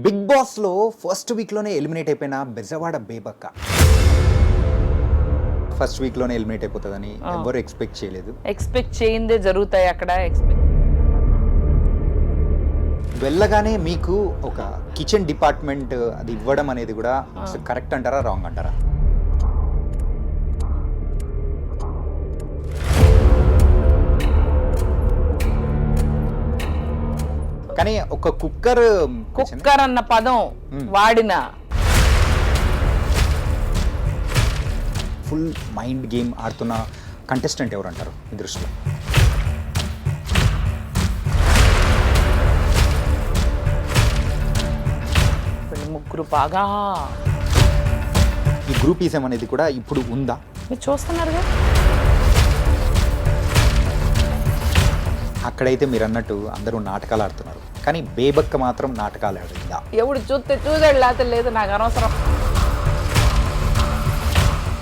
Big boss లో first week లోనే eliminate అయిపోయిన బెజవాడ బేబక్క ఫస్ట్ వీక్ లోనే ఎలిమినేట్ అయిపోతుందని ఎవరు ఎక్స్పెక్ట్ చేయలేదు. ఎక్స్పెక్ట్ చేయిందే జరుగుతాయి అక్కడ. వెళ్ళగానే మీకు ఒక కిచెన్ డిపార్ట్మెంట్ అది ఇవ్వడం అనేది కూడా కరెక్ట్ అంటారా, రాంగ్ అంటారా? కానీ ఒక కుక్కర్ అన్న పదం వాడిన ఫుల్ మైండ్ గేమ్ ఆడుతున్న కంటెస్టెంట్ ఎవరు అంటారు మీ దృష్టిలో? ముగ్గురు బాగా ఈ గ్రూపీజం అనేది కూడా ఇప్పుడు ఉందా? మీరు చూస్తున్నారుగా. అక్కడైతే మీరు అన్నట్టు అందరూ నాటకాలు ఆడుతున్నారు, కానీ బేబక్క మాత్రం నాటకాలు ఆడిందా? ఎవడు చూసాడు లేకపోతే లేదు, నాకు అనవసరం.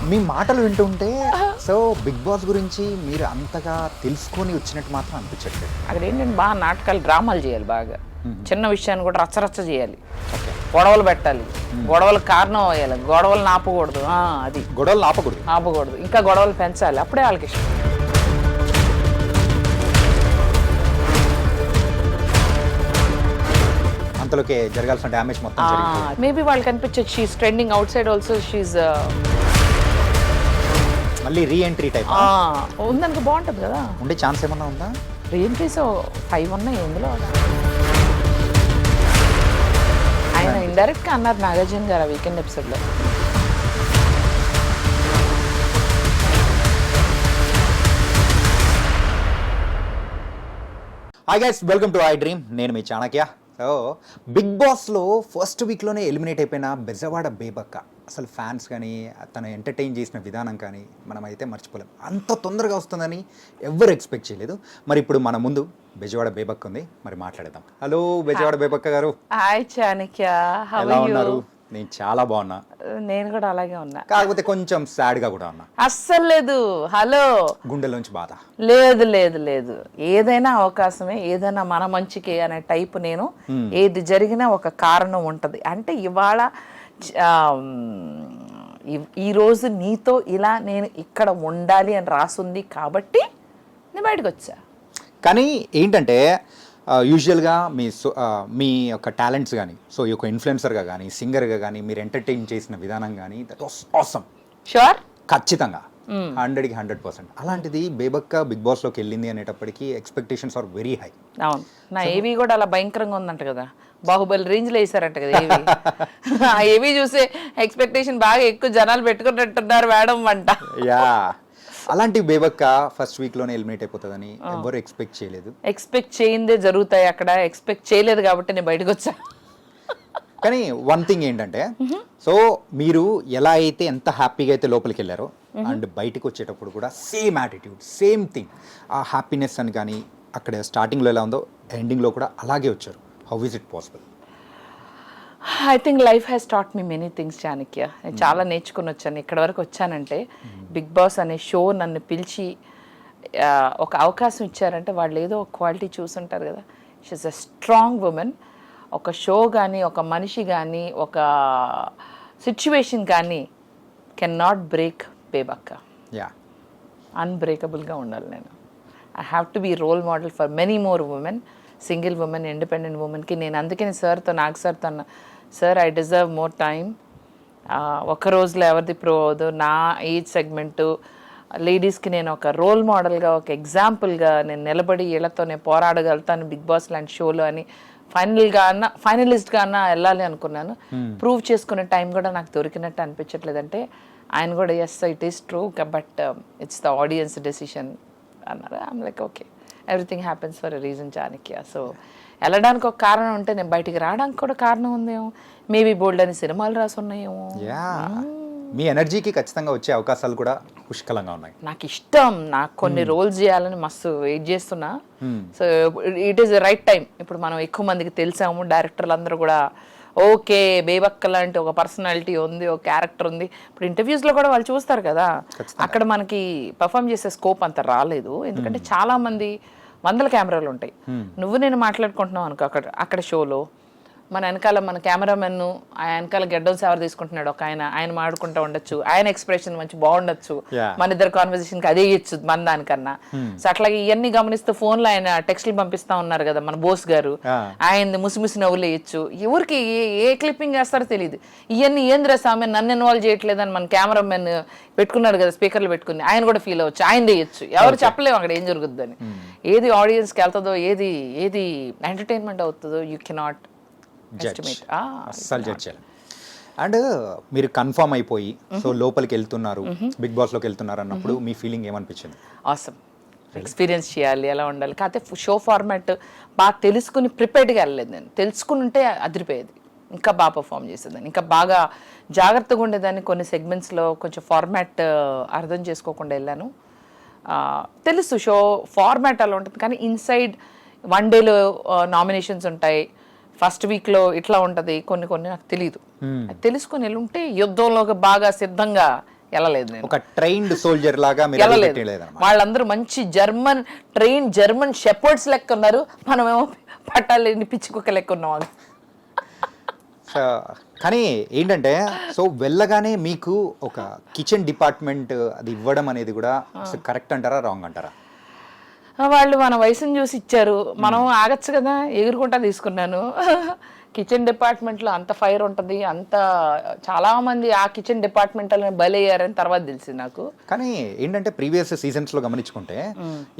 మీ మాటలు వింటుంటే సో బిగ్ బాస్ గురించి మీరు అంతగా తెలుసుకొని వచ్చినట్టు మాత్రం అనిపించట్లేదు. అక్కడ ఏంటంటే బాగా నాటకాలు, డ్రామాలు చేయాలి. బాగా చిన్న విషయాన్ని కూడా రచ్చరచ్చ చేయాలి, గొడవలు పెట్టాలి, గొడవలకు కారణం అయ్యాలి, గొడవలు ఆపకూడదు. అది గొడవలు ఆపకూడదు, ఇంకా గొడవలు పెంచాలి, అప్పుడే వాళ్ళకి ఇష్టం. అంతలోకే జరగాల్సిన డ్యామేజ్ మొత్తం మేబీ వాళ్ళకి అనిపించచ్చు she is trending outside also, she is మళ్ళీ రీఎంట్రీ టైప్ ఉందనుకో బాగుంటుంది కదా. ఉండే ఛాన్స్ ఏమన్నా ఉందా? రీఎంట్రీస్ 5 ఉన్నాయి ఎందులో. ఆయన ఇండైరెక్ట్గా అన్నారు నాగార్జున గారు ఆ వీకెండ్ ఎపిసోడ్లో. Hi guys, welcome to I dream. నేను మీ చాణక్య. సో బిగ్ బాస్లో ఫస్ట్ వీక్లోనే ఎలిమినేట్ అయిపోయిన బెజవాడ బేబక్క, అసలు ఫ్యాన్స్ కానీ తను ఎంటర్టైన్ చేసిన విధానం కానీ మనమైతే మర్చిపోలేం. అంత తొందరగా వస్తుందని ఎవ్వరు ఎక్స్పెక్ట్ చేయలేదు. మరి ఇప్పుడు మన ముందు బెజవాడ బేబక్క ఉంది, మరి మాట్లాడదాం. హలో బెజవాడ బేబక్క గారు. హాయ్ చాణక్య, ఎలా ఉన్నారు? నేను చాలా బాగున్నా. నేను కూడా అలాగే ఉన్నా, కాకపోతే కొంచెం సాడ్ గా కూడా ఉన్నా. అస్సలు లేదు. హలో, గుండెలోంచి బాధ లేదు లేదు లేదు. ఏదైనా అవకాశమే, ఏదైనా మన మంచికి అనే టైప్ నేను. ఏది జరిగినా ఒక కారణం ఉంటది. అంటే ఇవాళ ఈరోజు నీతో ఇలా నేను ఇక్కడ ఉండాలి అని రాసుంది కాబట్టి నేను బయటకు వచ్చా. కానీ ఏంటంటే యూజువల్గా మీ యొక్క టాలెంట్స్ కానీ, సో ఈ యొక్క ఇన్ఫ్లుయెన్సర్గా కానీ, సింగర్గా కానీ మీరు ఎంటర్టైన్ చేసిన విధానం కానీ దట్ వాస్ ఆసమ్. షూర్, ఖచ్చితంగా 100కి 100%. అలాంటిది బేబక్క బిగ్ బాస్లోకి వెళ్ళింది అనేటప్పటికీ ఎక్స్పెక్టేషన్స్ ఆర్ వెరీ హై. అవును, నా ఏవి కూడా అలా భయంకరంగా ఉందంట కదా, బాహుబలి రేంజ్లో వేసారంట కదా ఏవి. ఆ ఏవి చూసే ఎక్స్పెక్టేషన్ బాగా ఎక్కువ జనాలు పెట్టుకున్నట్టున్నారు మేడం అంట. యా, అలాంటి బేబక్క ఫస్ట్ వీక్ లోనే ఎలిమినేట్ అయిపోతుందని ఎవరు ఎక్స్పెక్ట్ చేయలేదు. ఎక్స్పెక్ట్ చేయిందే జరుగుతాయి అక్కడ. ఎక్స్పెక్ట్ చేయలేదు కాబట్టి నేను బయటకు వచ్చా. కానీ వన్ థింగ్ ఏంటంటే, సో మీరు ఎలా అయితే ఎంత హ్యాపీగా అయితే లోపలికి వెళ్ళారో అండ్ బయటకు వచ్చేటప్పుడు కూడా సేమ్ యాటిట్యూడ్, సేమ్ థింగ్, ఆ హ్యాపీనెస్ అని కానీ అక్కడ స్టార్టింగ్లో ఎలా ఉందో ఎండింగ్లో కూడా అలాగే వచ్చారు. How is it possible? I think life has taught me many things Chanakya. నేను చాలా నేర్చుకుని వచ్చాను. ఇక్కడ వరకు వచ్చానంటే బిగ్ బాస్ అనే షో నన్ను పిలిచి ఒక అవకాశం ఇచ్చారంటే వాళ్ళు ఏదో ఒక క్వాలిటీ చూసుంటారు కదా. She is a strong women. ఒక షో కానీ, ఒక మనిషి కానీ, ఒక సిచ్యువేషన్ కానీ can not break Bebakka. Yeah, అన్బ్రేకబుల్గా ఉండాలి నేను. I have to be role model for many more women, single women, independent ఉమెన్కి. నేను అందుకని సార్తో, నాగ్ సార్తో అన్న, sir I deserve more time. ఒక రోజులో ఎవరిది ప్రో అవ్వదు. నా ఏజ్ సెగ్మెంటు లేడీస్కి నేను ఒక రోల్ మోడల్గా, ఒక ఎగ్జాంపుల్గా నేను నిలబడి వీళ్ళతో నేను పోరాడగలుగుతాను బిగ్ బాస్ లాంటి షోలో అని ఫైనలిస్ట్గా అన్నా వెళ్ళాలి అనుకున్నాను. ప్రూవ్ చేసుకునే టైం కూడా నాకు దొరికినట్టు అనిపించట్లేదు. అంటే ఆయన కూడా yes it is true but it's the audience decision అన్నారు. I'm like okay, everything happens for a reason Chanakya. So వెళ్ళడానికి ఒక కారణం ఉంటే నేను బయటికి రావడానికి కూడా కారణం ఉందేమో. మేబీ బోల్డ్ అని సినిమాలు రాసి ఉన్నాయేమో. మీ ఎనర్జీకి ఖచ్చితంగా వచ్చే అవకాశాలు కూడా పుష్కలంగా ఉన్నాయి. నాకు ఇష్టం, నాకు కొన్ని రోల్స్ చేయాలని మస్తు వెయిట్ చేస్తున్నా. So it is right time. ఇప్పుడు మనం ఎక్కువ మందికి తెలిసాము, డైరెక్టర్లు అందరూ కూడా ఓకే బేబక్క లాంటి ఒక పర్సనాలిటీ ఉంది, ఒక క్యారెక్టర్ ఉంది. ఇప్పుడు ఇంటర్వ్యూస్లో కూడా వాళ్ళు చూస్తారు కదా, అక్కడ మనకి పర్ఫామ్ చేసే స్కోప్ అంత రాలేదు. ఎందుకంటే చాలామంది వందల కెమెరాలు ఉంటాయి. నువ్వు నేను మాట్లాడుకుంటున్నావు అనుకో అక్కడ షోలో, మన వెనకాల మన కెమెరామెన్ ఆ వెనకాల గెడ్డం సేవర్ తీసుకుంటున్నాడు ఒక ఆయన మాడుకుంటూ ఉండొచ్చు, ఆయన ఎక్స్ప్రెషన్ మంచి బాగుండొచ్చు, మన ఇద్దరు కాన్వర్సేషన్ కి అదే ఇచ్చు మన దానికన్నా. సో అట్లాగే ఇవన్నీ గమనిస్తూ ఫోన్ లో ఆయన టెక్స్ట్లు పంపిస్తా ఉన్నారు కదా మన బోస్ గారు, ఆయన ముసిముసి నవ్వులు వేయచ్చు. ఎవరికి ఏ క్లిప్పింగ్ వేస్తారో తెలియదు. ఇవన్నీ ఏంద్ర సామె నన్ను ఇన్వాల్వ్ చేయట్లేదని మన కెమెరామెన్ పెట్టుకున్నాడు కదా స్పీకర్లు పెట్టుకుని, ఆయన కూడా ఫీల్ అవ్వచ్చు, ఆయన వేయచ్చు. ఎవరు చెప్పలేము అక్కడ ఏం జరుగుతుందని. ఏది ఆడియన్స్కి వెళ్తుందో, ఏది ఎంటర్టైన్మెంట్ అవుతుందో యూ కెనాట్ అస్సలు జడ్జ్ చేయాలి. అండ్ మీరు కన్ఫర్మ్ అయిపోయి సో లోపలికి వెళ్తున్నారు, బిగ్ బాస్లోకి వెళ్తున్నారు అన్నప్పుడు మీ ఫీలింగ్ ఏమనిపించింది? ఆసమ్, ఎక్స్పీరియన్స్ చేయాలి, ఎలా ఉండాలి. కాకపోతే షో ఫార్మాట్ బాగా తెలుసుకుని ప్రిపేర్డ్గా వెళ్ళలేదు. నేను తెలుసుకుని ఉంటే అదిరిపోయేది, ఇంకా బాగా పర్ఫామ్ చేసేదాన్ని, ఇంకా బాగా జాగ్రత్తగా ఉండేదాన్ని. కొన్ని సెగ్మెంట్స్లో కొంచెం ఫార్మాట్ అర్థం చేసుకోకుండా వెళ్ళాను. తెలుసు షో ఫార్మాట్ అలా ఉంటుంది, కానీ ఇన్సైడ్ వన్ డేలో నామినేషన్స్ ఉంటాయి, ఫస్ట్ వీక్లో ఇట్లా ఉంటుంది, కొన్ని నాకు తెలియదు. తెలుసుకొని వెళ్ళుంటే యుద్ధంలోకి బాగా సిద్ధంగా వెళ్ళలేదు నేను. ఒక ట్రైన్డ్ సోల్జర్ లాగా వెళ్ళలేదు. వాళ్ళందరూ మంచి జర్మన్ షెపర్డ్స్ లెక్క ఉన్నారు, మనమేమో పట్టాలేని పిచ్చి కుక్క లెక్క ఉన్నాం. కానీ ఏంటంటే సో వెళ్ళగానే మీకు ఒక కిచెన్ డిపార్ట్మెంట్ అది ఇవ్వడం అనేది కూడా కరెక్ట్ అంటారా రాంగ్ అంటారా? వాళ్ళు మన వయసును చూసి ఇచ్చారు, మనం ఆగచ్చు కదా, ఎగురుకుంటా తీసుకున్నాను. కిచెన్ డిపార్ట్మెంట్లో అంత ఫైర్ ఉంటుంది, అంత చాలా మంది ఆ కిచెన్ డిపార్ట్మెంట్లో బలయ్యారని తర్వాత తెలిసింది నాకు. కానీ ఏంటంటే ప్రీవియస్ సీజన్స్లో గమనించుకుంటే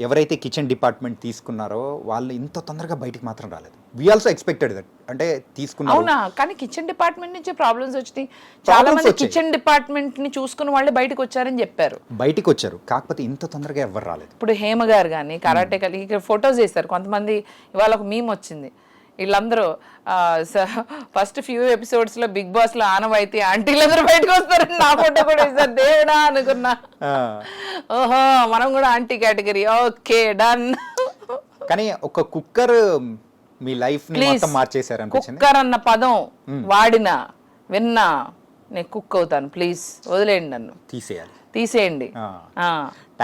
ఎవరైతే కిచెన్ డిపార్ట్మెంట్ తీసుకున్నారో వాళ్ళు ఇంత తొందరగా బయటికి మాత్రం రాలేదు. వి ఆల్సో ఎక్స్పెక్టెడ్ దట్, అంటే తీసుకున్నారు. అవునా? కానీ కిచెన్ డిపార్ట్మెంట్ నుంచి ప్రాబ్లమ్స్ వచ్చినాయి. చాలా మంది కిచెన్ డిపార్ట్మెంట్ ని చూసుకుని వాళ్ళే బయటకు వచ్చారని చెప్పారు. బయటికి వచ్చారు, కాకపోతే ఇంత తొందరగా ఎవరు రాలేదు. ఇప్పుడు హేమ గారు కానీ కరాటే కలిగి ఇక్కడ ఫొటోస్ వేస్తారు కొంతమంది. ఇవాళ ఒక మీమ్ వచ్చింది, వీళ్ళందరూ ఫస్ట్ ఫ్యూ ఎపిసోడ్స్ లో బిగ్ బాస్ లో ఆనవాయితీ ఆంటీలందరూ బయటకు వస్తారు, నా ఫోటో కూడా వేస్తారు. దేవుడా అనుకున్నా, ఓహో మనం కూడా ఆంటీ కేటగిరీ, ఓకే డన్. కానీ ఒక కుక్కర్ మీ లైఫ్ ని మొత్తం మార్చేశారు అనిపించింది. కుక్కర్ అన్న పదం వాడినా విన్నా నేను కుక్ అవుతాను, ప్లీజ్ వదిలేయండి, నన్ను తీసేయండి.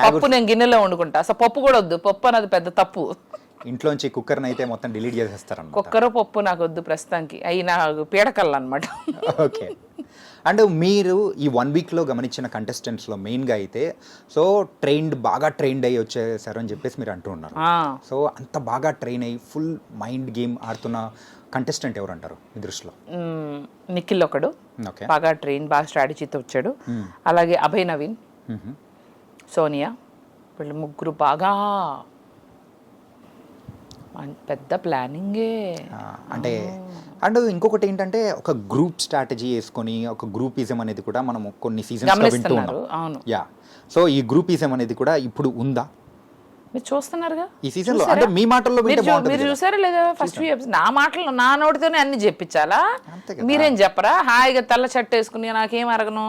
పప్పు నేను గిన్నెలో వండుకుంటా, అసలు పప్పు కూడా వద్దు, పప్పు అన్నది పెద్ద తప్పు. ఇంట్లోంచి కుక్కర్ని అయితే మొత్తం డిలీట్ చేసేస్తారు. కుక్కర్ పప్పు నాకు వద్దు ప్రస్తుతానికి, అవి నాకు పీడకల్లు అనమాట. ఓకే. అండ్ మీరు ఈ 1 వీక్లో గమనించిన కంటెస్టెంట్స్లో మెయిన్గా అయితే సో బాగా ట్రైన్డ్ అయ్యి వచ్చేసారు అని చెప్పేసి మీరు అంటూ ఉన్నారు. సో అంత బాగా ట్రైన్ అయ్యి ఫుల్ మైండ్ గేమ్ ఆడుతున్న కంటెస్టెంట్ ఎవరు అంటారు మీ దృష్టిలో? నిఖిల్ ఒకడు, బాగా ట్రైన్, బాగా స్ట్రాటజీతో వచ్చాడు. అలాగే అభయ్ నవీన్, సోనియా, వీళ్ళు ముగ్గురు బాగా పెద్ద ప్లానింగే. అంటే అండ్ ఇంకొకటి ఏంటంటే ఒక గ్రూప్ స్ట్రాటజీ వేసుకొని ఒక గ్రూపిజం అనేది కూడా మనం కొన్ని సీజన్స్ వింటూ ఉన్నాం. అవును. యా, సో ఈ గ్రూపిజం అనేది కూడా ఇప్పుడు ఉందా? మీరు చూస్తున్నారుగా ఈ సీజన్ లో, అంటే మీ మాటల్లో మీరు చూసారా లేదా? ఫస్ట్ నా మాటలు నా నోటితోనే అన్ని చెప్పించాలా? మీరేం చెప్పరా? హాయిగా తెల్ల షర్ట్ వేసుకుని నాకేం అరగను,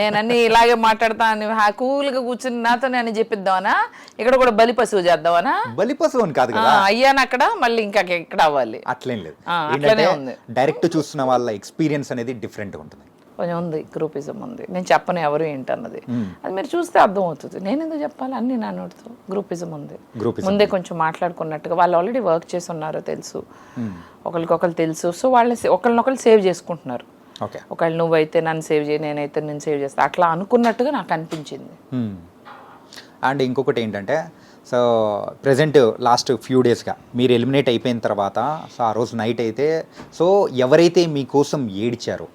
నేను అన్ని ఇలాగే మాట్లాడతా అని కూల్గా కూర్చుని నాతోనే అన్ని చెప్పిద్దామనా? ఇక్కడ కూడా బలి పశువు చేద్దామనా? బలి పశువు అని కాదు కదా, అయ్యాను అక్కడ మళ్ళీ ఇంకా ఎక్కడ అవ్వాలి, అట్లేం లేదు. అట్లనే ఉంది. డైరెక్ట్ చూస్తున్న వాళ్ళ ఎక్స్పీరియన్స్ అనేది డిఫరెంట్ ఉంటుంది. కొంచెం ఉంది, గ్రూపిజం ఉంది. నేను చెప్పను ఎవరు ఏంటన్నది, అది మీరు చూస్తే అర్థం అవుతుంది. నేను ఎందుకు చెప్పాలి? అన్ని నా నోటితో గ్రూపిజం ఉంది. ముందే కొంచెం మాట్లాడుకున్నట్టుగా వాళ్ళు ఆల్రెడీ వర్క్ చేసి ఉన్నారు, తెలుసు, ఒకరికొకరు తెలుసు. సో వాళ్ళు ఒకరినొకరు సేవ్ చేసుకుంటున్నారు. ఒకళ్ళు నువ్వైతే నన్ను సేవ్ చేయి, నేనైతే నేను సేవ్ చేస్తా, అట్లా అనుకున్నట్టుగా నాకు అనిపించింది. అండ్ ఇంకొకటి ఏంటంటే సో ప్రజెంట్ లాస్ట్ ఫ్యూ డేస్గా మీరు ఎలిమినేట్ అయిపోయిన తర్వాత సో ఆ రోజు నైట్ అయితే సో ఎవరైతే మీకోసం ఏడ్చారో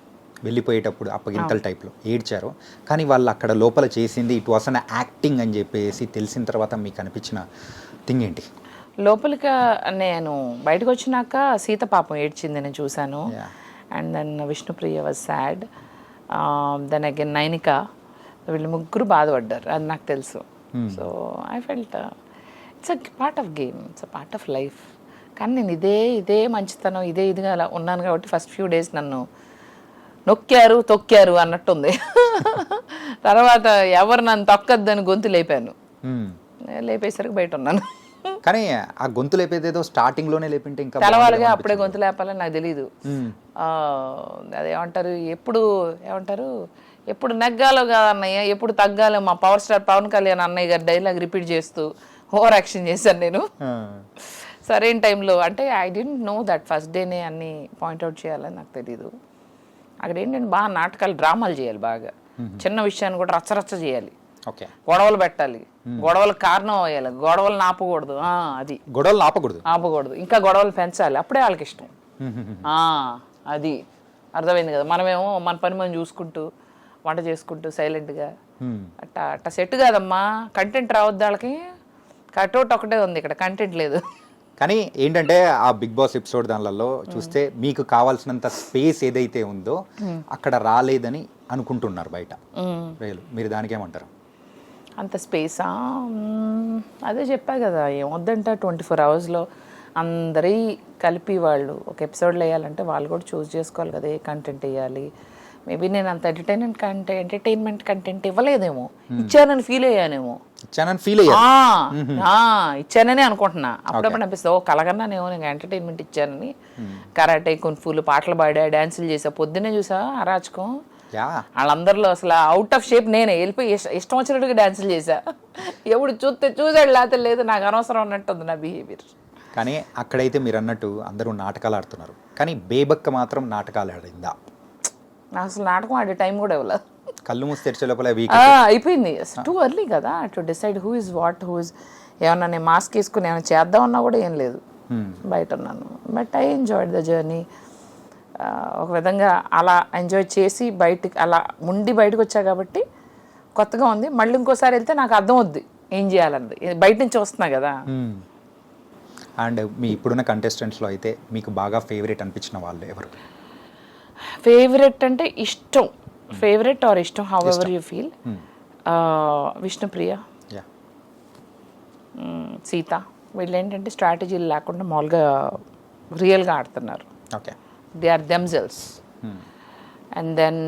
వెళ్ళిపోయేటప్పుడు అప్పగింతల టైప్లో ఏడ్చారో, కానీ వాళ్ళు అక్కడ లోపల చేసింది ఇట్ వాస్ అన్ యాక్టింగ్ అని చెప్పేసి తెలిసిన తర్వాత మీకు అనిపించిన థింగ్ ఏంటి? లోపలికి నేను బయటకు వచ్చినాక సీత పాపం ఏడ్చింది, నేను చూశాను. And then Vishnupriya was sad, then again Nainika, వీళ్ళు ముగ్గురు బాధపడ్డారు, అది నాకు తెలుసు. So I felt it's a part of game, it's a part of life. కానీ నేను ఇదే మంచితనం ఇదిగా అలా ఉన్నాను కాబట్టి ఫస్ట్ ఫ్యూ డేస్ నన్ను తొక్కారు అన్నట్టుంది. తర్వాత ఎవరు నన్ను తొక్కద్దని గొంతు లేపాను, లేపేసరికి బయట ఉన్నాను. కానీ ఆ గొంతు లేపేదేదో స్టార్టింగ్ లోనే లేపింటే ఇంకా తెలవాలిగా, అప్పుడే గొంతు లేపాలని నాకు తెలీదు. అదేమంటారు, ఎప్పుడు నెగ్గాలో కాదన్నయ్య, ఎప్పుడు తగ్గాలో, మా పవర్ స్టార్ పవన్ కళ్యాణ్ అన్నయ్య గారి డైలాగ్ రిపీట్ చేస్తూ ఓవర్ యాక్షన్ చేశాను నేను. సరైన టైంలో అంటే I didn't know that first డేనే అన్ని పాయింట్అవుట్ చేయాలని నాకు తెలీదు. అక్కడ ఏంటంటే బాగా నాటకాలు డ్రామాలు చేయాలి, బాగా చిన్న విషయాన్ని కూడా రచ్చరచ్చ చేయాలి, గొడవలు పెట్టాలి, గొడవలకు కారణం అయ్యాలి, గొడవలు ఆపకూడదు. అది గొడవలు ఆపకూడదు, ఇంకా గొడవలు పెంచాలి, అప్పుడే వాళ్ళకి ఇష్టం. అది అర్థమైంది కదా. మనమేమో మన పని మనం చూసుకుంటూ వంట చేసుకుంటూ సైలెంట్గా అట్టా సెట్ కాదమ్మా. కంటెంట్ రావద్దు వాళ్ళకి. కట్అవుట్ ఒకటే ఉంది, ఇక్కడ కంటెంట్ లేదు. కానీ ఏంటంటే ఆ బిగ్ బాస్ ఎపిసోడ్ దానిలలో చూస్తే మీకు కావాల్సినంత స్పేస్ ఏదైతే ఉందో అక్కడ రాలేదని అనుకుంటున్నారు బయట. మీరు దానికేమంటారు? అంత స్పేసా? అదే చెప్పా కదా, ఏమొద్దంట 24 అవర్స్లో అందరి కలిపి వాళ్ళు ఒక ఎపిసోడ్లో వేయాలంటే వాళ్ళు కూడా చూస్ చేసుకోవాలి కదా ఏ కంటెంట్ వేయాలి. మేబీ నేను అంత ఎంటర్టైన్మెంట్ కంటెంట్ ఇవ్వలేదేమో, ఇచ్చానని ఫీల్ అయ్యానేమో. ఇచ్చానని అనుకుంటున్నా. అప్పుడప్పుడు అనిపిస్తుంది ఓ కలగన్నానేమో నేను ఎంటర్టైన్మెంట్ ఇచ్చానని. కరాటే, కున్ఫూలు, పాటలు పాడా, డాన్సులు చేసా. పొద్దున్నే చూసా అరాచకం. వాళ్ళందరిలో అసలు అవుట్ ఆఫ్ షేప్ నేనే వెళ్ళిపోయి ఇష్టం వచ్చినట్టుగా డాన్సులు చేశా. ఎప్పుడు చూసాడు లేకపోతే లేదు, నాకు అనవసరం అన్నట్టుంది నా బిహేవియర్. కానీ అక్కడైతే మీరు అన్నట్టు అందరూ నాటకాలు ఆడుతున్నారు, కానీ బేబక్క మాత్రం నాటకాలు ఆడిందా? నాకు అసలు నాటకం ఆడే టైం కూడా ఇవ్వలేదు. కళ్ళు మూసి తెరిచే లోపల అయిపోయింది. టూ ఎర్లీ కదా to decide who is what, who is. ఏమన్నా నేను మాస్క్ వేసుకుని ఏమైనా చేద్దామన్నా కూడా ఏం లేదు, బయట ఉన్నాను. But I enjoyed the journey. ఒక విధంగా అలా ఎంజాయ్ చేసి అలా బయటకు వచ్చా కాబట్టి కొత్తగా ఉంది. మళ్ళీ ఇంకోసారి వెళ్తే నాకు అర్థం అవుద్ది ఏం చేయాలన్నది, బయట నుంచి వస్తున్నా కదా. అండ్ మీ ఇప్పుడున్న కంటెస్టెంట్స్లో అయితే మీకు బాగా ఫేవరెట్ అనిపించిన వాళ్ళు ఎవరు? ఫేవరెట్ అంటే ఇష్టం, ఫేవరెట్ ఆర్ ఇష్టం, however you feel. Vishnupriya, Seetha, వీళ్ళు ఏంటంటే స్ట్రాటజీలు లేకుండా మామూలుగా రియల్గా ఆడుతున్నారు. They are themselves. And then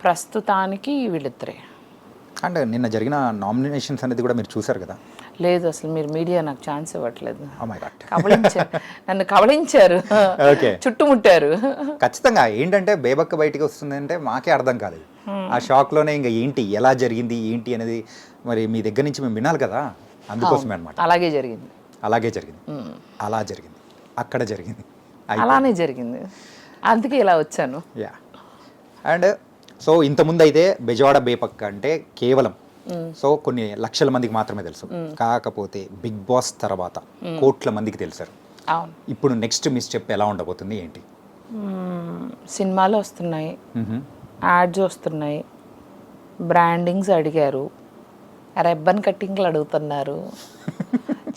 ప్రస్తుతానికి వీళ్ళిద్దరే. అండ్ నిన్న జరిగిన నామినేషన్స్ అనేది కూడా మీరు చూసారు కదా? లేదు, అసలు మీరు మీడియా నాకు ఛాన్స్ ఇవ్వట్లేదు. నన్ను కబళించారు, చుట్టుముట్టారు. ఖచ్చితంగా ఏంటంటే బేబక్క బయటికి వస్తుంది అంటే మాకే అర్థం కాలేదు. ఆ షాక్లోనే ఇంకా ఏంటి ఎలా జరిగింది ఏంటి అనేది మరి మీ దగ్గర నుంచి మేము వినాలి కదా, అందుకోసమే అనమాట. అలాగే జరిగింది అలా జరిగింది, అక్కడ జరిగింది, అలానే జరిగింది, అందుకే ఇలా వచ్చాను. అండ్ సో ఇంతకుముందు అయితే బెజవాడ బేబక్క అంటే కేవలం కొన్ని లక్షల మందికి మాత్రమే తెలుసు. కాకపోతే బిగ్ బాస్ తర్వాత కోట్ల మందికి తెలుసారు. ఇప్పుడు నెక్స్ట్ మీ స్టెప్ ఎలా ఉండబోతుంది ఏంటి? సినిమాలు వస్తున్నాయి, యాడ్స్ వస్తున్నాయి, బ్రాండింగ్స్ అడిగారు, రెబ్బన్ కట్టింగ్లు అడుగుతున్నారు.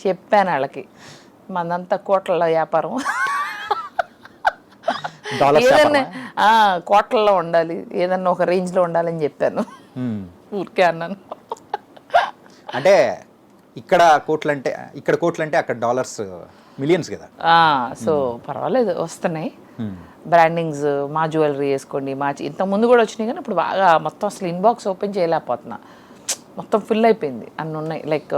చెప్పాను వాళ్ళకి మనంతా కోట్ల వ్యాపారం, ఏదన్నా కోట్లలో ఉండాలి, ఏదన్నా ఒక రేంజ్లో ఉండాలని చెప్పాను. ఊరికే అన్నాను. అంటే ఇక్కడ కోట్లంటే అక్కడ డాలర్స్ మిలియన్స్ కదా. సో పర్వాలేదు, వస్తున్నాయి బ్రాండింగ్స్. మా జ్యువెలరీ వేసుకోండి, ఇంతకుముందు కూడా వచ్చినాయి కానీ ఇప్పుడు బాగా మొత్తం అసలు ఇన్బాక్స్ ఓపెన్ చేయలేకపోతున్నా, మొత్తం ఫుల్ అయిపోయింది. అన్నీ ఉన్నాయి, లైక్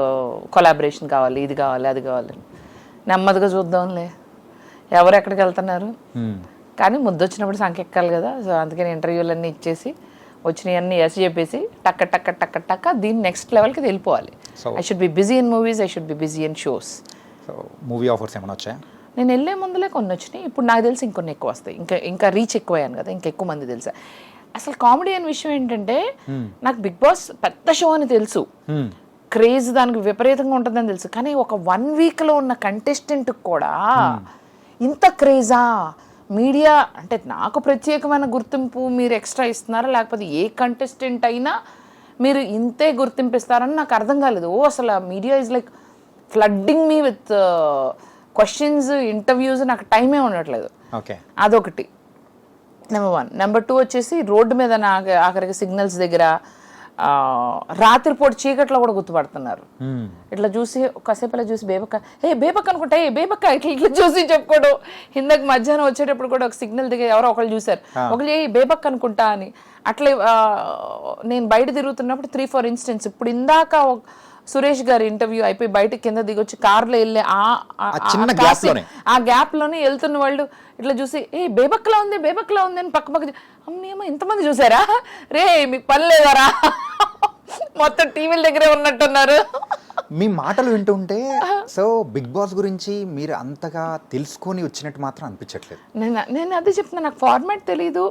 కొలాబరేషన్ కావాలి, ఇది కావాలి, అది కావాలి. నెమ్మదిగా చూద్దాంలే, ఎవరు ఎక్కడికి వెళ్తున్నారు. కానీ ముద్దొచ్చినప్పుడు సంఖ్య ఎక్కాలి కదా. సో అందుకని ఇంటర్వ్యూలన్నీ ఇచ్చేసి వచ్చినాయన్నీ ఎస్ చెప్పేసి టక్క టక్క టక్క టక్క దీన్ని నెక్స్ట్ లెవెల్కి వెళ్ళిపోవాలి. I should be busy in movies, I should be busy in shows. Movie offers ఏమైనా వచ్చాయా? నేను వెళ్ళే ముందులే కొన్ని వచ్చినాయి, ఇప్పుడు నాకు తెలిసి ఇంకొన్ని ఎక్కువ వస్తాయి. ఇంకా రీచ్ ఎక్కువయ్యాను కదా, ఇంకా ఎక్కువ మంది తెలుసా. అసలు కామెడీ అనే విషయం ఏంటంటే నాకు బిగ్ బాస్ పెద్ద షో అని తెలుసు, క్రేజ్ దానికి విపరీతంగా ఉంటుందని తెలుసు. కానీ ఒక 1 వీక్లో ఉన్న కంటెస్టెంట్ కూడా ఇంత క్రేజా? మీడియా అంటే నాకు ప్రత్యేకమైన గుర్తింపు మీరు ఎక్స్ట్రా ఇస్తున్నారా, లేకపోతే ఏ కంటెస్టెంట్ అయినా మీరు ఇంతే గుర్తింపు ఇస్తారని నాకు అర్థం కాలేదు. అసలు media is like flooding me with questions, interviews. నాకు టైమే ఉండట్లేదు. అదొకటి నెంబర్ 1. నెంబర్ 2 వచ్చేసి రోడ్డు మీద ఆఖరికి సిగ్నల్స్ దగ్గర రాత్రిపూట చీకట్లో కూడా గుర్తుపడుతున్నారు. ఇట్లా చూసి కాసేపు అలా చూసి బేబక్క బేబక్క అనుకుంటా, బేబక్క ఇట్లా చూసి చెప్పుకోవడం. ఇందాక మధ్యాహ్నం వచ్చేటప్పుడు కూడా ఒక సిగ్నల్ దగ్గర ఎవరో ఒకళ్ళు చూసారు, ఒకళ్ళు బేబక్క అనుకుంటా అని. అట్లే నేను బయట తిరుగుతున్నప్పుడు 3-4 ఇన్సిడెంట్స్. ఇప్పుడు ఇందాక సురేష్ గారి ఇంటర్వ్యూ అయిపోయి బయటకి కింద దిగొచ్చి కార్లో వెళ్ళే ఆ గ్యాప్ లోనే వెళ్తున్న వాళ్ళు ఇట్లా చూసి బేబక్లా ఉంది అని పక్క అమ్మేమో ఇంతమంది చూసారా రే, మీకు పని లేదారా, మొత్తం టీవీల దగ్గరే ఉన్నట్టున్నారు. మీ మాటలు వింటుంటే సో బిగ్ బాస్ గురించి మీరు అంతగా తెలుసుకొని వచ్చినట్టు మాత్రం అనిపించట్లేదు. నేను అదే చెప్తున్నా, నాకు ఫార్మాట్ తెలీదు.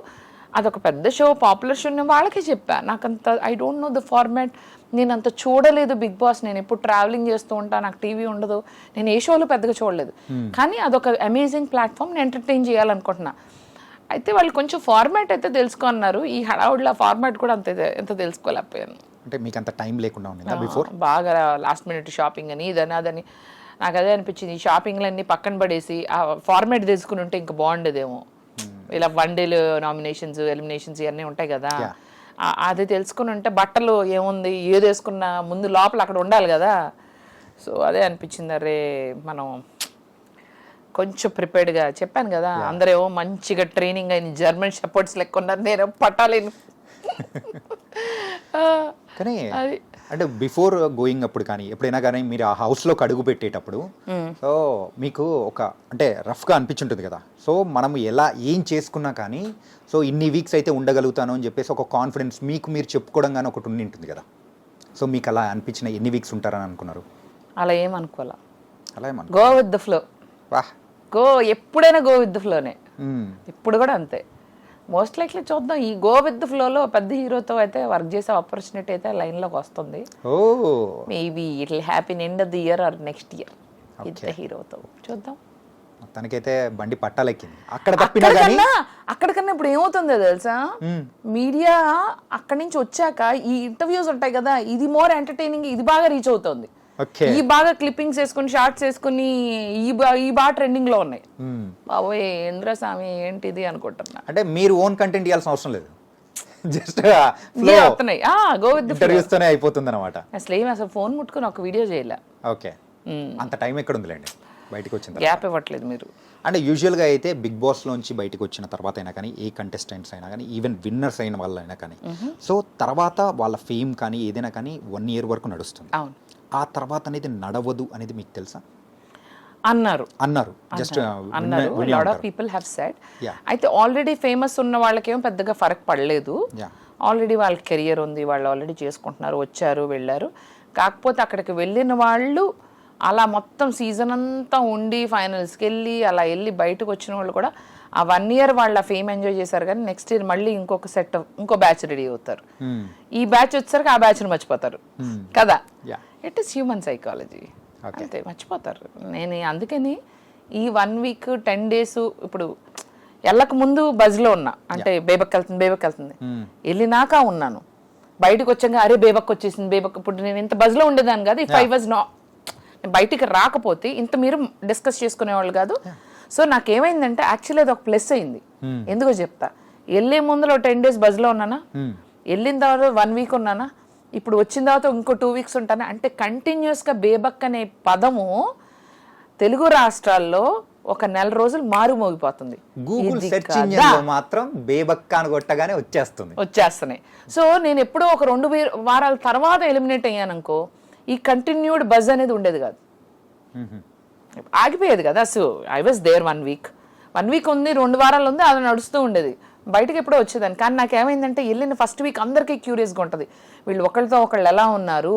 అదొక పెద్ద షో, పాపులర్ షో, నేను వాళ్ళకే చెప్పా. నాకంత I don't know the format. నేను అంత చూడలేదు బిగ్ బాస్. నేను ఎప్పుడు ట్రావెలింగ్ చేస్తూ ఉంటా, నాకు టీవీ ఉండదు, నేను ఏ షోలు పెద్దగా చూడలేదు. కానీ అదొక అమేజింగ్ ప్లాట్ఫామ్, నేను ఎంటర్టైన్ చేయాలనుకుంటున్నా. అయితే వాళ్ళు కొంచెం ఫార్మాట్ అయితే తెలుసుకున్నారు. ఈ హడావుడిలో ఫార్మాట్ కూడా ఎంత తెలుసుకోలేకపోయాను. అంటే మీకు అంత టైం లేకుండా ఉండేదా బిఫోర్? బాగా లాస్ట్ మినిట్ షాపింగ్ అని ఇదని అదని నాకు అదే అనిపించింది. ఈ షాపింగ్లన్నీ పక్కన పడేసి ఆ ఫార్మాట్ తెలుసుకుని ఉంటే ఇంకా బాగుండేదేమో. ఇలా వన్ డేలు నామినేషన్స్, ఎలిమినేషన్స్ ఇవన్నీ ఉంటాయి కదా, అది తెలుసుకుని ఉంటే బట్టలు ఏముంది ఏది వేసుకున్నా ముందు లోపల అక్కడ ఉండాలి కదా. సో అదే అనిపించింది, అరే మనం కొంచెం ప్రిపేర్డ్గా చెప్పాను కదా. అందరేమో మంచిగా ట్రైనింగ్ అయిన జర్మన్ షెపర్డ్స్ లెక్క ఉన్నారు, నేను పట్టాలేను. కానీ అంటే బిఫోర్ గోయింగ్ అప్పుడు కానీ ఎప్పుడైనా కానీ మీరు ఆ హౌస్లోకి అడుగు పెట్టేటప్పుడు సో మీకు ఒక అంటే రఫ్గా అనిపించుంటుంది కదా. సో మనం ఎలా ఏం చేసుకున్నా కానీ సో ఇన్ని వీక్స్ అయితే ఉండగలుగుతాను అని చెప్పేసి ఒక కాన్ఫిడెన్స్ మీకు మీరు చెప్పుకోవడం కానీ ఒకటి ఉండి ఉంటుంది కదా. సో మీకు అలా అనిపించిన ఎన్ని వీక్స్ ఉంటారని అనుకున్నారు? అలా ఏమనుకోవాలా, అలా ఏమను గో విత్ ద ఫ్లో. వాహ్, గో ఎప్పుడైనా గో విత్ ద ఫ్లోనే. ఇప్పుడు కూడా అంతే. మోస్ట్ లైక్లీ చూద్దాం, ఈ గో విత్ ద ఫ్లోలో పెద్ద హీరోతో అయితే వర్క్ చేసే ఆపర్చునిటీ అయితే లైన్లోకి వస్తుంది. Maybe it will happen end of the year are next year పెద్ద హీరోతో చూద్దాం. తనకైతే బండి పట్టాలెక్కింది. అక్కడికన్నా ఇప్పుడు ఏమవుతుందో తెలుసా, మీడియా అక్కడి నుంచి వచ్చాక ఈ ఇంటర్వ్యూస్ ఉంటాయి కదా, ఇది మోర్ ఎంటర్టైనింగ్, ఇది బాగా రీచ్ అవుతుంది. ఈ బాగా క్లిప్పింగ్స్ వేసుకుని షార్ట్స్ వేసుకుని ఈ బాగా ట్రెండింగ్ లో ఉన్నాయి. బాబోయ్ ఇంద్రస్వామి ఏంటిది అనుకుంటున్నా. అంటే మీరు ఓన్ కంటెంట్ ఇవ్వాల్సిన అవసరం లేదు, జస్ట్ గో విత్ ఇంటర్వ్యూస్ తోనే అయిపోతుంది అనమాట. అసలు ఫోన్ ముట్టుకుని ఒక వీడియో చేయలే. ఓకే, అంత టైం ఎక్కడ ఉందిలేండి బయటకు వచ్చింది, గ్యాప్ ఇవ్వట్లేదు మీరు. అంటే యూజువల్గా అయితే బిగ్ బాస్లోంచి బయటకు వచ్చిన తర్వాత అయినా కానీ ఏ కంటెస్టెంట్స్ అయినా కానీ ఈవెన్ విన్నర్స్ అయిన వాళ్ళైనా కానీ సో తర్వాత వాళ్ళ ఫేమ్ కానీ ఏదైనా కానీ 1 year వరకు నడుస్తుంది. అవును, ఆ తర్వాత అనేది నడవదు అనేది మీకు తెలుసా? అన్నారు just lot of people have said. అయితే ఆల్రెడీ ఫేమస్ ఉన్న వాళ్ళకేమో పెద్దగా ఫరక్ పడలేదు. ఆల్రెడీ వాళ్ళ కెరియర్ ఉంది, వాళ్ళు ఆల్రెడీ చేసుకుంటున్నారు, వచ్చారు వెళ్ళారు. కాకపోతే అక్కడికి వెళ్ళిన వాళ్ళు అలా మొత్తం సీజన్ అంతా ఉండి ఫైనల్స్కి వెళ్ళి అలా వెళ్ళి బయటకు వచ్చిన వాళ్ళు కూడా ఆ 1 year వాళ్ళ ఫేమ్ ఎంజాయ్ చేశారు. కానీ నెక్స్ట్ ఇయర్ మళ్ళీ ఇంకో బ్యాచ్ రెడీ అవుతారు. ఈ బ్యాచ్ వచ్చేసరికి ఆ బ్యాచ్ని మర్చిపోతారు కదా. ఇట్ ఈస్ హ్యూమన్ సైకాలజీ, అంతే మర్చిపోతారు. నేను అందుకని ఈ 1 week 10 days ఇప్పుడు వెళ్ళక ముందు బజ్లో ఉన్నా, అంటే బేబక్ వెళ్తుంది వెళ్ళినాక ఉన్నాను. బయటకు వచ్చాక అరే బేబక్ వచ్చేసింది బేబక్. ఇప్పుడు నేను ఇంత బజ్లో ఉండేదాన్ని కాదు. ఇఫ్ ఐ వాజ్ బయటికి రాకపోతే ఇంత మీరు డిస్కస్ చేసుకునేవాళ్ళు కాదు. సో నాకేమైందంటే యాక్చువల్లీ అది ఒక ప్లస్ అయింది. ఎందుకో చెప్తా. వెళ్ళే ముందులో 10 days బజ్లో ఉన్నానా, వెళ్ళిన తర్వాత 1 week ఉన్నానా, ఇప్పుడు వచ్చిన తర్వాత ఇంకో 2 weeks ఉంటానా. అంటే కంటిన్యూస్గా బేబక్ అనే పదము తెలుగు రాష్ట్రాల్లో ఒక 1 రోజులు మారుమోగిపోతుంది. గూగుల్ సెర్చ్ ఇంజిన్లో మాత్రం బేబక్క అని కొట్టగానే వచ్చేస్తున్నాయి. సో నేను ఎప్పుడో ఒక 2 వారాల తర్వాత ఎలిమినేట్ అయ్యాననుకో, ఈ కంటిన్యూడ్ బజ్ అనేది ఉండేది కాదు, ఆగిపోయేది కదా. So I was there 1 week ఉంది, 2 వారాలు ఉంది, అది నడుస్తూ ఉండేది. బయటకు ఎప్పుడో వచ్చేదాన్ని. కానీ నాకేమైందంటే వెళ్ళిన ఫస్ట్ వీక్ అందరికీ క్యూరియస్గా ఉంటుంది, వీళ్ళు ఒకళ్ళతో ఒకళ్ళు ఎలా ఉన్నారు,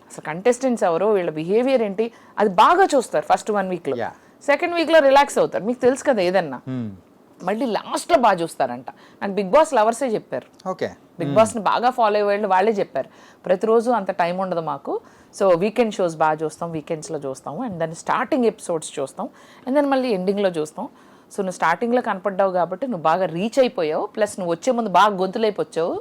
అసలు కంటెస్టెంట్స్ ఎవరు, వీళ్ళ బిహేవియర్ ఏంటి, అది బాగా చూస్తారు ఫస్ట్ 1 weekలో. సెకండ్ వీక్లో రిలాక్స్ అవుతారు. మీకు తెలుసు కదా ఏదన్నా, మళ్ళీ లాస్ట్లో బాగా చూస్తారంట. నాకు బిగ్ బాస్ లవర్సే చెప్పారు. బిగ్ బాస్ని బాగా ఫాలో అయ్యే వాళ్ళే చెప్పారు, ప్రతిరోజు అంత టైం ఉండదు మాకు, సో వీకెండ్ షోస్ బాగా చూస్తాం, వీకెండ్స్లో చూస్తాము, అండ్ దాన్ని స్టార్టింగ్ ఎపిసోడ్స్ చూస్తాం, అండ్ దాన్ని మళ్ళీ ఎండింగ్లో చూస్తాం. సో నువ్వు స్టార్టింగ్లో కనపడ్డావు కాబట్టి నువ్వు బాగా రీచ్ అయిపోయావు, ప్లస్ నువ్వు వచ్చే ముందు బాగా గొంతులైపోచ్చావు.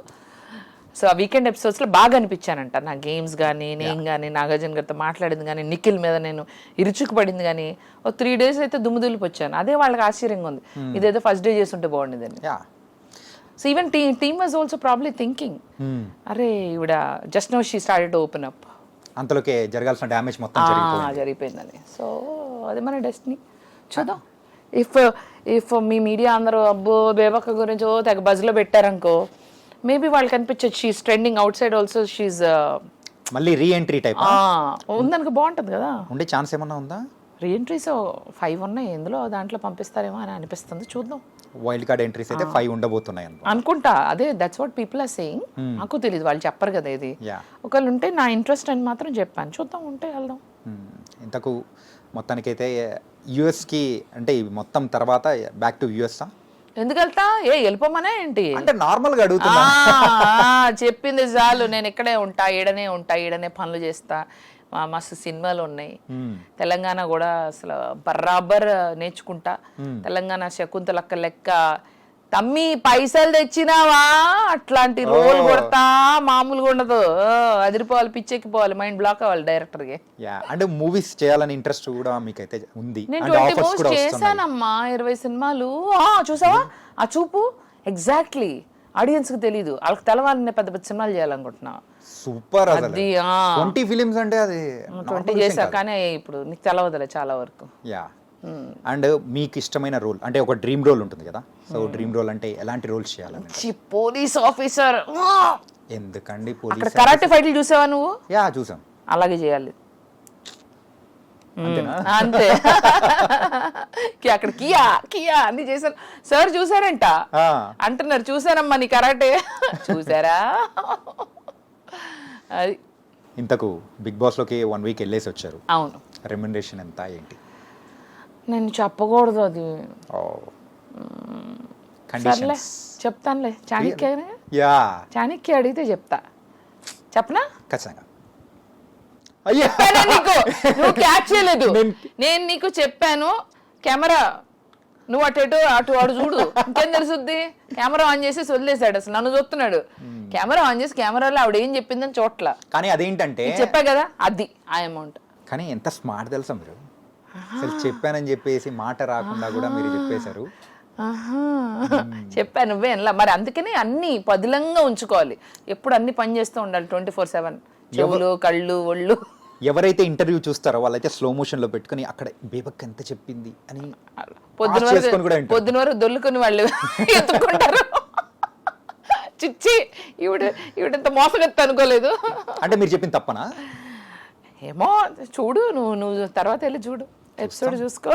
సో ఆ వీకెండ్ ఎపిసోడ్స్లో బాగా అనిపించానంట. నా గేమ్స్ కానీ, నేను కానీ, నాగార్జున గారితో మాట్లాడింది కానీ, నిఖిల్ మీద నేను ఇరుచుకుపడింది కానీ, ఒక 3 days అయితే దుమ్ముదులిపొచ్చాను. అదే వాళ్ళకి ఆశ్చర్యంగా ఉంది, ఇదేదో ఫస్ట్ డే చేస్తుంటే బాగుండేదని. So even team was also probably thinking, అరే ఇవిడ just now she started to open up, అంతలోకే జరగాల్సిన డ్యామేజ్ మొత్తం జరిగిపోయిందని. సో అది మన డెస్టినీ. చూద్దాం. ఇఫ్ మీ మీడియా అందరూ అబ్బో బేబక్క గురించి తెగ బజ్లో పెట్టారనుకో, మేబీ వాళ్ళకి అనిపించచ్చు she is trending outside also, she is మళ్ళీ రీ ఎంట్రీ టైప్ ఉందనుకో బాగుంటుంది కదా. ఉండే ఛాన్స్ ఏమన్నా ఉందా? రీఎంట్రీస్ 5 ఉన్నాయి, ఎందులో దాంట్లో పంపిస్తారేమో అని అనిపిస్తుంది, చూద్దాం. వైల్డ్ కార్డ్ ఎంట్రీస్ అయితే 5 ఉండబోతున్నాయి అనుకుంటా, అదే that's what people are saying. నాకు తెలియదు, వాళ్ళు చెప్పరు కదా ఇది. యా. ఒకవేళ ఉంటే నా ఇంట్రెస్ట్ అని మాత్రం చెప్పాను, చూద్దాం, ఉంటే వెళ్దాం. ఇంతకు మొత్తానికైతే యుఎస్కి అంటే ఇవి మొత్తం తర్వాత బ్యాక్ టు యుఎస్ ఎందుకు వెళ్తా, వెళ్ళిపోమనే ఏంటి అంటే నార్మల్గా అడుగుతున్నా. చెప్పింది చాలు, నేను ఇక్కడే ఉంటా, ఈడనే పనులు చేస్తా. మస్తు సినిమాలు ఉన్నాయి, తెలంగాణ కూడా అసలు బరాబర్ నేర్చుకుంటా. తెలంగాణ శకుంతలక్క లెక్క తమ్మి పైసలు తెచ్చినావా అట్లాంటి రోల్ కొడతా, మామూలుగా ఉండదు, అదిరిపోవాలి, పిచ్చెక్కిపోవాలి, మైండ్ బ్లాక్ అవ్వాలి డైరెక్టర్కి. అంటే మూవీస్ చేయాలని ఇంట్రెస్ట్ కూడా మీకైతే ఉంది? నేను 20 మూవీస్ చేశానమ్మా, 20 సినిమాలు. చూసావా ఆ చూపు, ఎగ్జాక్ట్లీ ఆడియన్స్ కి తెలీదు, వాళ్ళకి తెలవాలని పెద్ద పెద్ద సినిమాలు చేయాలనుకుంటున్నా. సూపర్. అది 20 ఫిలిమ్స్ అంటే అది 20 చేశా, కానీ ఇప్పుడు నీకు తెలవదులే చాలా వరకు. యా. అండ్ మీకు ఇష్టమైన రోల్ అంటే ఒక డ్రీమ్ రోల్ ఉంటుంది కదా, సో డ్రీమ్ రోల్ అంటే ఎలాంటి రోల్స్ చేయాలని? Police officer. ఎందుకండి అక్కడ పోలీస్? కరాటే ఫైట్లు చూసావా నువ్వు? యా చూసాం. అలాగే చేయాలి అంతే. అక్కడ కియా కియా అన్ని చేశారు సార్, చూసారంట అంటున్నారు. చూసానమ్మా నీ కరాటే చూసారా? అది ఇంతకు బిగ్ బాస్ లోకి 1 వీక్ వెళ్ళేసి వచ్చారు. అవును. రెమ్యునరేషన్ ఎంత ఏంటి? నేను చెప్పకూడదు అది. సర్లే చెప్తానులే, చాణక్య అడిగితే చెప్తా. చెప్పనా? ఖచ్చితంగా. నీకు నువ్వు క్యాచ్ చేయలేదు, నేను నీకు చెప్పాను. కెమెరా నువ్వు అటు వాడు చూడు, ఇంకేం తెలుసుద్ది. కెమెరా ఆన్ చేసి వదిలేసాడు, అసలు నన్ను చూస్తున్నాడు. కెమెరా ఆన్ చేసి కెమెరాలో ఆవిడ ఏం చెప్పిందని చోట్ల. కానీ అదేంటంటే చెప్పా కదా, అది ఆ అమౌంట్. కానీ ఎంత స్మార్ట్ తెలుసా మీరు, అసలు చెప్పానని చెప్పేసి మాట రాకుండా కూడా మీరు చెప్పేశారు. చెప్పా నువ్వే అలా మరి, అందుకనే అన్ని పదిలంగా ఉంచుకోవాలి, ఎప్పుడు అన్ని పని చేస్తూ ఉండాలి 24/7. చెవులు, కళ్ళు, ఒళ్ళు. ఎవరైతే ఇంటర్వ్యూ చూస్తారో వాళ్ళైతే స్లో మోషన్ లో పెట్టుకుని అక్కడ బేబక్ ఎంత చెప్పింది అని పొద్దున వరకు దొల్లుకుని వాళ్ళు ఎత్తుకుంటారు. చిచ్చి ఈవిడంత మోసగత్త అనుకోలేదు. అంటే మీరు చెప్పింది తప్పనా? ఏమో చూడు, నువ్వు తర్వాత వెళ్ళి చూడు, ఎపిసోడ్ చూసుకో.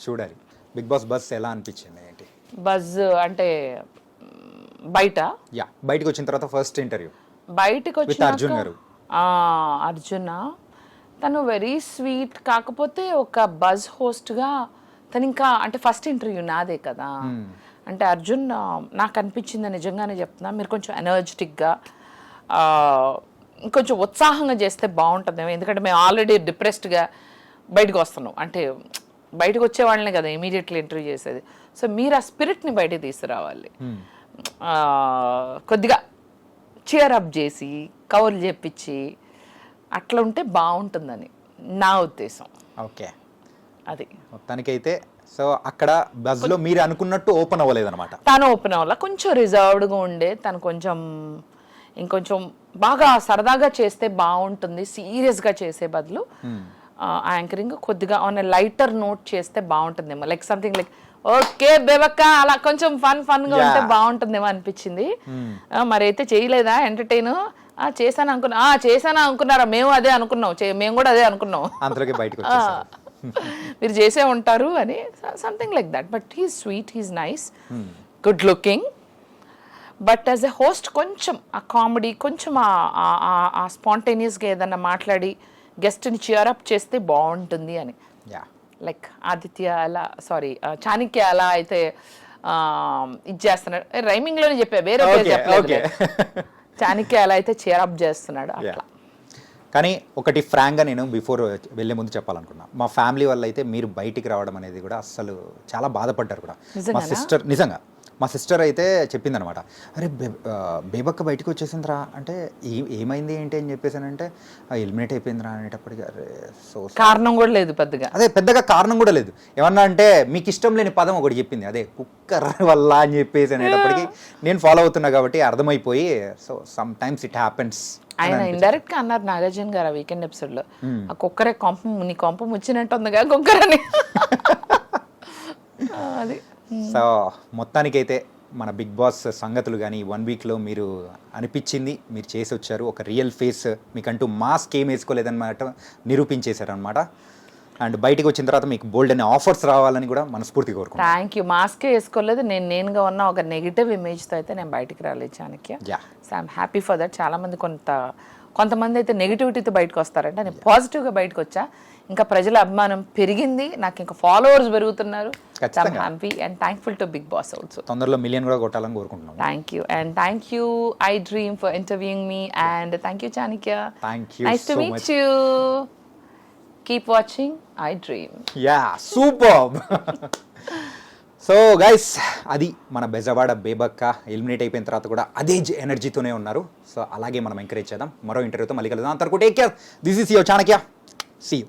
చూడాలి. బిగ్ బాస్ బస్ ఎలా అనిపించింది ఏంటి? బజ్ అంటే బయట బయటకు వచ్చిన తర్వాత ఫస్ట్ ఇంటర్వ్యూ బయటకు వచ్చి అర్జున్ గారు. అర్జున తను వెరీ స్వీట్, కాకపోతే ఒక బజ్ హోస్ట్గా తను ఇంకా అంటే ఫస్ట్ ఇంటర్వ్యూ నాదే కదా. అంటే అర్జున్ నాకు అనిపించింది, నిజంగానే చెప్తున్నా, మీరు కొంచెం ఎనర్జెటిక్గా ఇంకొంచెం ఉత్సాహంగా చేస్తే బాగుంటుందేమో. ఎందుకంటే మేము ఆల్రెడీ డిప్రెస్డ్గా బయటకు వస్తున్నాం, అంటే బయటకు వచ్చే వాళ్ళనే కదా ఇమీడియట్లీ ఇంటర్వ్యూ చేసేది. సో మీరు ఆ స్పిరిట్ని బయటకు తీసుకురావాలి, కొద్దిగా చియరప్ చేసి కవర్లు చెప్పించి అట్లా ఉంటే బాగుంటుందని నా ఉద్దేశం. ఓకే, అది మొత్తానికైతే. సో అక్కడ బజ్లో మీరు అనుకున్నట్టు ఓపెన్ అవ్వలేదు అనమాట. తను ఓపెన్ అవ్వాల, కొంచెం రిజర్వ్డ్గా ఉండే, తను కొంచెం ఇంకొంచెం బాగా సరదాగా చేస్తే బాగుంటుంది, సీరియస్గా చేసే బదులు యాంకరింగ్ కొద్దిగా ఆన్ లైటర్ నోట్ చేస్తే బాగుంటుందేమో. లైక్ సంథింగ్ లైక్ ఓకే బేబక్క అలా కొంచెం ఫన్గా ఉంటే బాగుంటుందేమో అనిపించింది. మరి అయితే చేయలేదా ఎంటర్టైన్? చేశాను అనుకున్నారా? మేము అదే అనుకున్నాం, మేము కూడా అదే అనుకున్నాం. మీరు చేసే ఉంటారు అని something like that. But he's sweet, he's nice, good looking. But as a host కొంచెం ఆ కామెడీ, కొంచెం ఆ స్పాంటేనియస్గా ఏదన్నా మాట్లాడి గెస్ట్ని చియరప్ చేస్తే బాగుంటుంది అని. లైక్ ఆదిత్య అలా, సారీ చాణక్య అలా అయితే ఇది చేస్తున్నాడు, రైమింగ్లోనే చెప్పా, వేరే పేరు చెప్పలేదు. చాణక్య అలా అయితే చియరప్ చేస్తున్నాడు అట్లా. కానీ ఒకటి ఫ్రాంక్గా నేను బిఫోర్ వెళ్ళే ముందు చెప్పాలనుకున్నా, మా ఫ్యామిలీ వల్ల అయితే మీరు బయటికి రావడం అనేది కూడా అస్సలు చాలా బాధపడ్డారు కూడా. మా సిస్టర్ నిజంగా మా సిస్టర్ అయితే చెప్పిందనమాట, అరే బేబక్క బయటకు వచ్చేసిందిరా అంటే ఏమైంది ఏంటి అని చెప్పేసానంటే ఎలిమినేట్ అయిపోయిందిరా అనేటప్పటికి అరే సో కారణం కూడా లేదు పెద్దగా, అదే పెద్దగా కారణం కూడా లేదు. ఏమన్నా అంటే మీకు ఇష్టం లేని పదం ఒకటి చెప్పింది, అదే కుక్కర్ వల్ల అని చెప్పేసి అనేటప్పటికి నేను ఫాలో అవుతున్నా కాబట్టి అర్థమైపోయి, so some times it happens. ఆయన ఇండైరెక్ట్ గా అన్నారు నాగార్జున గారు ఆ వీకెండ్ ఎపిసోడ్ లో, ఆ కుక్కరే నీ కొంప ముచ్చినట్టు ఉందిగా కుక్కరని. అది సో మొత్తానికైతే మన బిగ్ బాస్ సంగతులు కానీ 1 వీక్లో మీరు అనిపించింది మీరు చేసి వచ్చారు, ఒక రియల్ ఫేస్, మీకంటూ మాస్క్ ఏం వేసుకోలేదన్నమాట నిరూపించేశారనమాట. అండ్ బయటికి వచ్చిన తర్వాత మీకు బోల్డ్ అనే ఆఫర్స్ రావాలని కూడా మనస్ఫూర్తిగా కోరుకుంటాను. Thank you. మాస్కే వేసుకోలేదు, నేనుగా ఉన్న ఒక నెగిటివ్ ఇమేజ్తో అయితే నేను బయటికి రాలేదు Chanakya. Yeah, so I'm happy for that. చాలామంది కొంతమంది అయితే నెగిటివిటీతో బయటకు వస్తారంటే నేను పాజిటివ్గా బయటకు వచ్చా. ఇంకా ప్రజల అభిమానం పెరిగింది, నాకు ఇంకా ఫాలోవర్స్ పెరుగుతున్నారు. ఖచ్చితంగా. Happy and thankful to Bigg Boss also. తొందరలో మిలియన్ కూడా కొట్టాలని కోరుకుంటున్నాను. Thank you. And thank you, I Dream, for interviewing me. And thank you, Chanakya. Thank you Nice to so meet much. you. Keep watching I Dream. Yeah, super. So guys, అది మన Bezawada బేబక్క eliminate అయిపోయిన తర్వాత కూడా అదే ఎనర్జీతోనే ఉన్నారు. So అలాగే మనం encourage చేద్దాం. మరో ఇంటర్వ్యూతో మళ్ళీ కలుద్దాం. అంతవరకు take care. This is your Chanakya. See you.